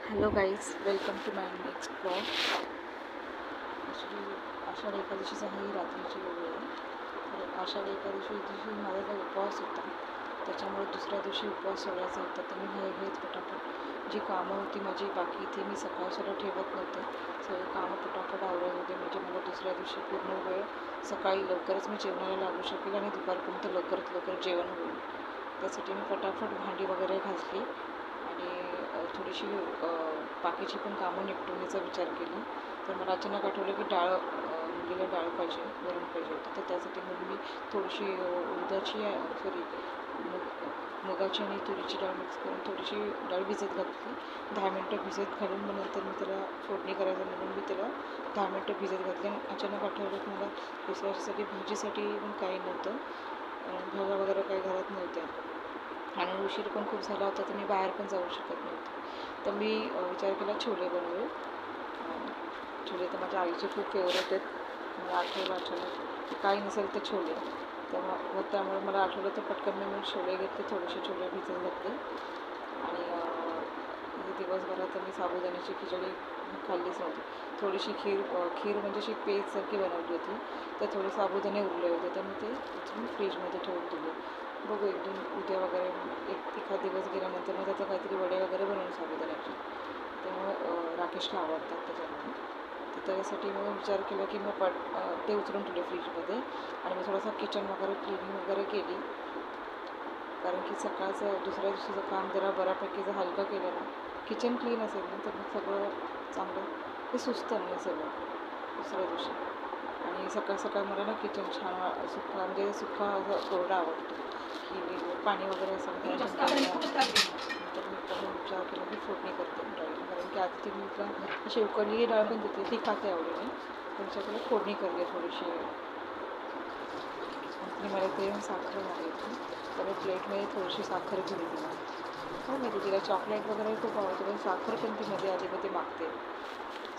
Hello guys, welcome to my next blog. Actually Ashadh एकादशीचा ही रात्रीची वेळ आहे. तर आषाढ एकादशी दिवशी माझा जो उपवास होता त्याच्यामुळे दुसऱ्या दिवशी उपवास सोडायचा होता. तर मी हेच पटापट जी कामं होती माझी बाकी ती मी सकाळसुद्धा ठेवत नव्हते. सगळे कामं पटापट आवरत होते म्हणजे मला दुसऱ्या दिवशी पूर्ण वेळ सकाळी लवकरच मी जेवणाला लागू शकेल आणि दुपारपर्यंत लवकरात लवकर जेवण होईल. त्यासाठी मी पटापट भांडी वगैरे घासली आणि थोडीशी बाकीची पण कामं निपटवण्याचा विचार केला. तर मला अचानक आठवलं की मुलीला डाळ पाहिजे, वरण पाहिजे होतं. तर त्यासाठी मग मी थोडीशी उडदाची मुगाची आणि तुरीची डाळ मिक्स करून थोडीशी डाळ भिजत घातली. 10 मिनटं भिजत घालून मग नंतर मी त्याला फोडणी करायचं म्हणून मी त्याला 10 मिनटं भिजत घातली. आणि अचानक आठवलं की मला दुसऱ्यासाठी भाजीसाठी पण काही नव्हतं, भाज्या वगैरे काही घरात नव्हत्या आणि उशीर पण खूप झाला होता. तर मी बाहेर पण जाऊ शकत नव्हते. तर मी विचार केला छोले बनवेल. छोले तर माझ्या आईचे खूप फेवरेट आहेत. मला आठवलं अचानक काही नसेल तर छोले. तर मग त्यामुळे मला आठवलं तर पटकन मी छोले घेतले, थोडेसे छोले भिजत घातले. आणि दिवसभरात मी साबुदाण्याची खिचडी खाल्लीच नव्हती. थोडीशी खीर म्हणजे अशी पेजसारखी बनवली होती. तर थोडे साबुदाणे उरले होते तर मी ते उचलून फ्रीजमध्ये ठेवून दिले. बघू उद्या वगैरे एखाद दिवस गेल्यानंतर मग त्याचं काहीतरी वडे वगैरे बनवून साबुदाण्याचे. त्यामुळे राकेशला आवडतात त्याच्यामुळे. तर त्याच्यासाठी मी विचार केला की मग ते उचलून ठेवले फ्रीजमध्ये. आणि मी थोडासा किचन वगैरे क्लिनिंग वगैरे केली, कारण की सकाळचं दुसऱ्या दिवशीचं काम जरा बऱ्यापैकी जर हलकं केलं ना, किचन क्लीन असेल ना तर मग सगळं चांगलं ते सुचतं नाही सगळं दुसऱ्या दिवशी. आणि सकाळ सकाळ मला ना किचन छान सुका म्हणजे सुका असं कोरडा आवडतो की पाणी वगैरे असं तर मी पण विचार केला की फोडणी करते डाळीला, कारण की आधी ती मी अशी उकडलेली डाळ पण देते, ती खाते आवडीने. त्याच्याकडे फोडणी करते थोडीशी. आणि मला ते साखर मागायची, तर प्लेटमध्ये थोडीशी साखर घेऊन दिली. हो माहिती तिला चॉकलेट वगैरे खूप आवडते, पण साखर पण ती मध्ये आधी मागते.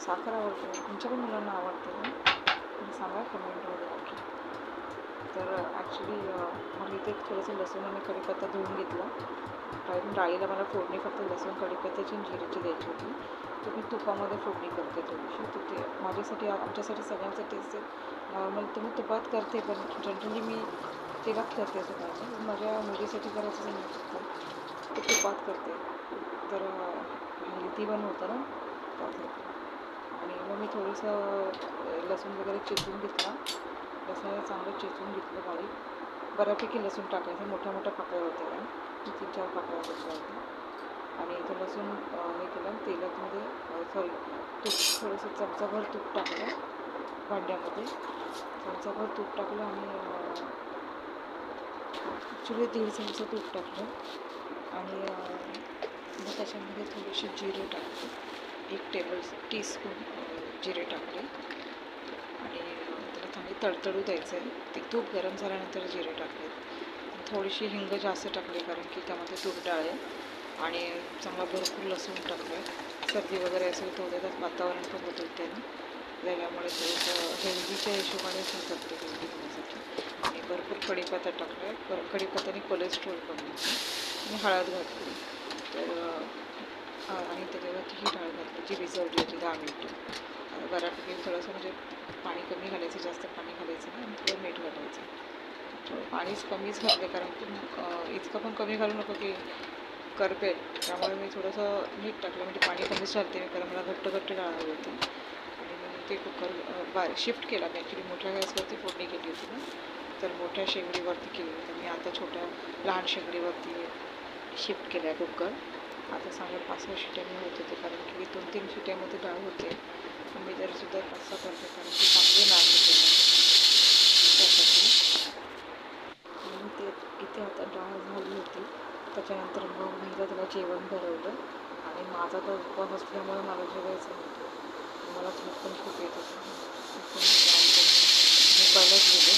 साखर आवडते, तुमच्या पण मुलांना आवडते ना, सांगा कमेंटमध्ये नक्की. तर ॲक्च्युली मग इथे थोडंसं लसूण आणि कढीपत्ता धुवून घेतला. कारण डाळीला मला फोडणी फक्त लसूण कढीपत्त्याची आणि जिऱ्याची द्यायची होती. तर मी तुपामध्ये फोडणी करते थोडीशी. तर ते माझ्यासाठी आमच्यासाठी सगळ्यांचं टेस्ट आहे. नॉर्मल तर मी तुपात करते, पण जनरली मी तेलात करते असं काय नाही. माझ्या मुलीसाठी करायचं सांगितलं ते तुपात करते, तर हेल्दी पण होतं ना त्यासाठी. आणि मग मी थोडंसं लसूण वगैरे चेचून घेतला. लसणाला चांगलं चेचून घेतलं बारीक. बऱ्यापैकी लसूण टाकायचं, मोठ्या मोठ्या पाकळ्या होत्या त्या, 3-4 पाकळ्या घेतल्या होत्या. आणि तो लसूण हे केलं तेलामध्ये, सॉरी तूप थोडंसं चमचाभर तूप टाकलं भांड्यामध्ये. चमचाभर तूप टाकलं आणि ॲक्च्युली 1.5 चमचा तूप टाकलं. आणि मग त्याच्यामध्ये थोडेसे जिरे टाकले, 1 टीस्पून जिरे टाकले. आणि त्याला चांगली तडतडू द्यायचं आहे. ते तूप गरम झाल्यानंतर जिरे टाकले. थोडीशी हिंग जास्त टाकली, कारण की त्यामध्ये तूर डाळ आहे. आणि चांगला भरपूर लसूण टाकलं. सर्दी वगैरे असेल तर त्यात वातावरण पण बदलते ना, त्यामुळे थोडंसं हेल्दीच्या हिशोबाने करते, हेल्दी होण्यासाठी. आणि भरपूर कढीपत्ता टाकला आहे. कढीपत्त्याने कोलेस्ट्रॉल कमी होतं. आणि हळद घातली. तर आणि त्याच्यावरती ही डाळ घातली जी भिजवली होती 10 मिनटं. बऱ्यापैकी थोडंसं म्हणजे पाणी कमी घालायचं, जास्त पाणी घालायचं नाही, आणि थोडं मीठ घालायचं. पाणीच कमीच घातले, कारण की इतकं पण कमी घालू नको की करपेल. त्यामुळे मी थोडंसं मीठ टाकलं, म्हणजे पाणी कमीच घालते मी, कारण मला घट्ट डाळ हवी होती. आणि मग ते कुकर शिफ्ट केला मी. ॲक्च्युली मोठ्या गॅसवरती फोडणी केली होती ना, तर मोठ्या शेगडीवरती केली होती मी. आता लहान शेगडीवरती शिफ्ट केला आहे कुकर. आता चांगलं 5-6 शिट्ट्यांनी होत होते, कारण की 2-3 शिट्ट्यामध्ये डाळ होते. मी जरसुद्धा 5-6 करते, कारण की चांगली नाश होते त्यासाठी. आणि ते इथे आता डाळ झाली होती. त्याच्यानंतर मग मी त्याला जेवण भरवलं. आणि माझा तर उपवास असल्यामुळे मला जेवायचं नव्हतं. मला झोप पण खूप येत होतं. झोपायलाच गेले.